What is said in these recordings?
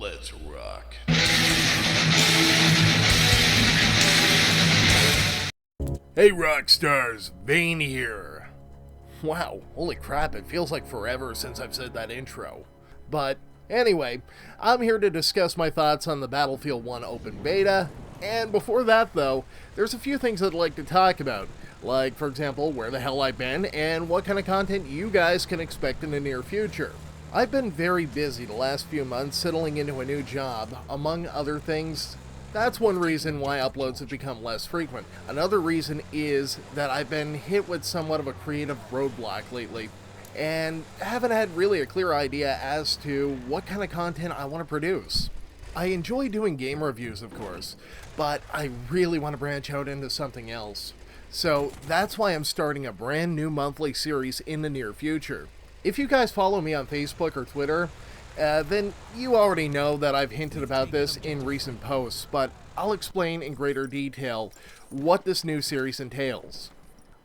Let's rock. Hey Rockstars, Vane here. Wow, holy crap, it feels like forever since I've said that intro. But anyway, I'm here to discuss my thoughts on the Battlefield 1 open beta, and before that though, there's a few things I'd like to talk about, like for example, where the hell I've been, and what kind of content you guys can expect in the near future. I've been very busy the last few months settling into a new job, among other things. That's one reason why uploads have become less frequent. Another reason is that I've been hit with somewhat of a creative roadblock lately, and haven't had really a clear idea as to what kind of content I want to produce. I enjoy doing game reviews, of course, but I really want to branch out into something else. So that's why I'm starting a brand new monthly series in the near future. If you guys follow me on Facebook or Twitter, then you already know that I've hinted about this in recent posts, but I'll explain in greater detail what this new series entails.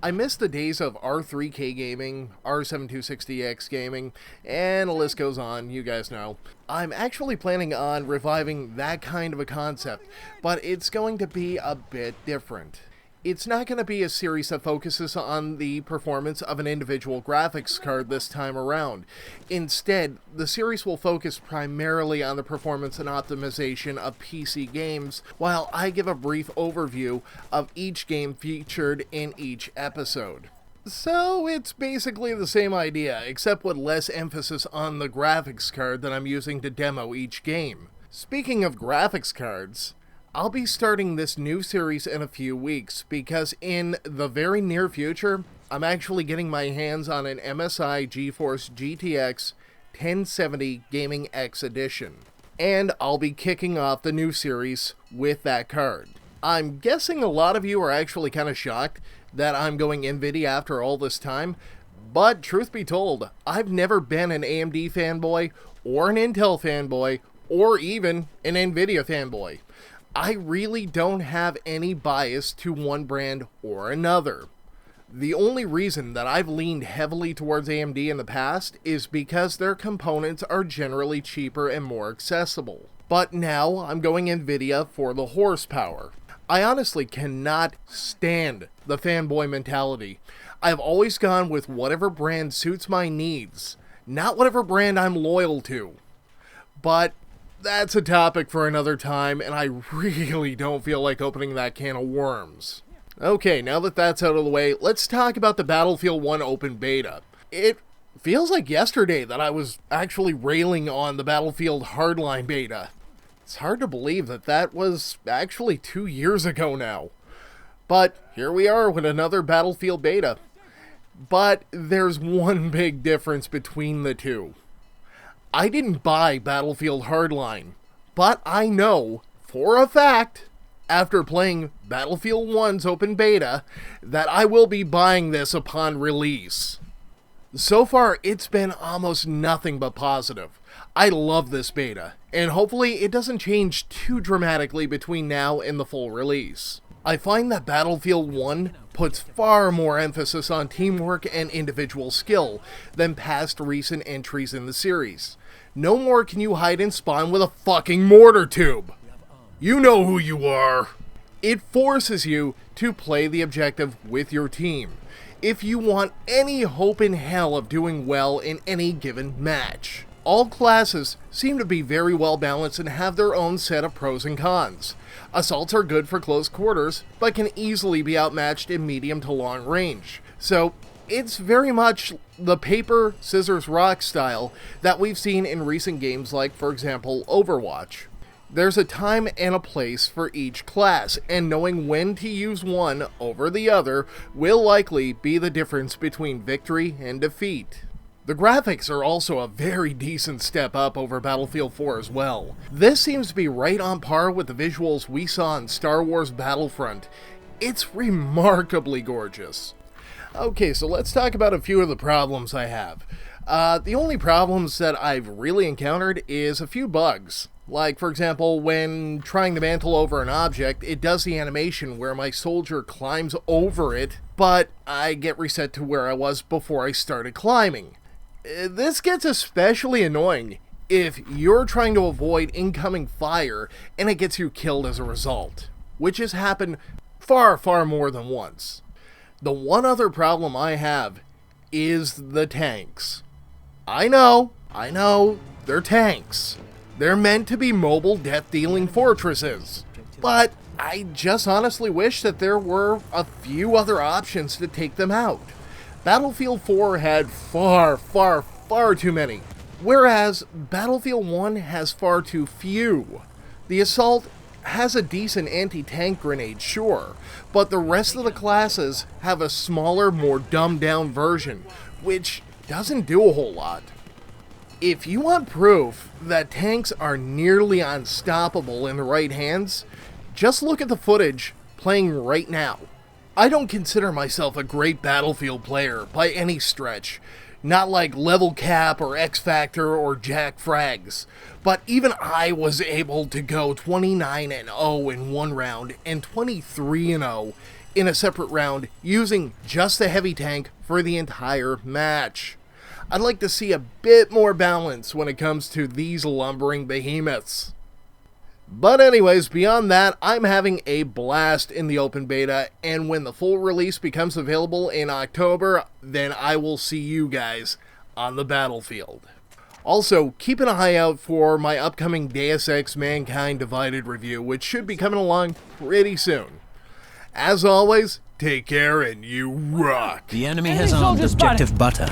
I miss the days of R3K Gaming, R7260X Gaming, and the list goes on, you guys know. I'm actually planning on reviving that kind of a concept, but it's going to be a bit different. It's not going to be a series that focuses on the performance of an individual graphics card this time around. Instead, the series will focus primarily on the performance and optimization of PC games, while I give a brief overview of each game featured in each episode. So it's basically the same idea, except with less emphasis on the graphics card that I'm using to demo each game. Speaking of graphics cards, I'll be starting this new series in a few weeks because in the very near future, I'm actually getting my hands on an MSI GeForce GTX 1070 Gaming X Edition. And I'll be kicking off the new series with that card. I'm guessing a lot of you are actually kind of shocked that I'm going NVIDIA after all this time, but truth be told, I've never been an AMD fanboy or an Intel fanboy or even an NVIDIA fanboy. I really don't have any bias to one brand or another. The only reason that I've leaned heavily towards AMD in the past is because their components are generally cheaper and more accessible. But now I'm going NVIDIA for the horsepower. I honestly cannot stand the fanboy mentality. I've always gone with whatever brand suits my needs, not whatever brand I'm loyal to. But that's a topic for another time, and I really don't feel like opening that can of worms. Okay, now that that's out of the way, let's talk about the Battlefield 1 open beta. It feels like yesterday that I was actually railing on the Battlefield Hardline beta. It's hard to believe that that was actually 2 years ago now. But here we are with another Battlefield beta. But there's one big difference between the two. I didn't buy Battlefield Hardline, but I know, for a fact, after playing Battlefield 1's open beta, that I will be buying this upon release. So far, it's been almost nothing but positive. I love this beta, and hopefully it doesn't change too dramatically between now and the full release. I find that Battlefield 1 puts far more emphasis on teamwork and individual skill than past recent entries in the series. No more can you hide and spawn with a fucking mortar tube. You know who you are. It forces you to play the objective with your team, if you want any hope in hell of doing well in any given match. All classes seem to be very well balanced and have their own set of pros and cons. Assaults are good for close quarters, but can easily be outmatched in medium to long range. So it's very much the paper, scissors, rock style that we've seen in recent games like, for example, Overwatch. There's a time and a place for each class, and knowing when to use one over the other will likely be the difference between victory and defeat. The graphics are also a very decent step up over Battlefield 4 as well. This seems to be right on par with the visuals we saw in Star Wars Battlefront. It's remarkably gorgeous. Okay, so let's talk about a few of the problems I have. The only problems that I've really encountered is a few bugs. Like, for example, when trying to mantle over an object, it does the animation where my soldier climbs over it, but I get reset to where I was before I started climbing. This gets especially annoying if you're trying to avoid incoming fire and it gets you killed as a result, which has happened far, far more than once. The one other problem I have is the tanks. I know, they're tanks. They're meant to be mobile death-dealing fortresses. But I just honestly wish that there were a few other options to take them out. Battlefield 4 had far, far, far too many, whereas Battlefield 1 has far too few. The Assault has a decent anti-tank grenade, sure, but the rest of the classes have a smaller, more dumbed-down version, which doesn't do a whole lot. If you want proof that tanks are nearly unstoppable in the right hands, just look at the footage playing right now. I don't consider myself a great Battlefield player by any stretch, not like Level Cap or X Factor or Jack Frags, but even I was able to go 29-0 in one round and 23-0 in a separate round using just the heavy tank for the entire match. I'd like to see a bit more balance when it comes to these lumbering behemoths. But anyways, beyond that, I'm having a blast in the open beta, and when the full release becomes available in October, then I will see you guys on the battlefield. Also, keep an eye out for my upcoming Deus Ex Mankind Divided review, which should be coming along pretty soon. As always, take care and you rock! The enemy has armed objective butter.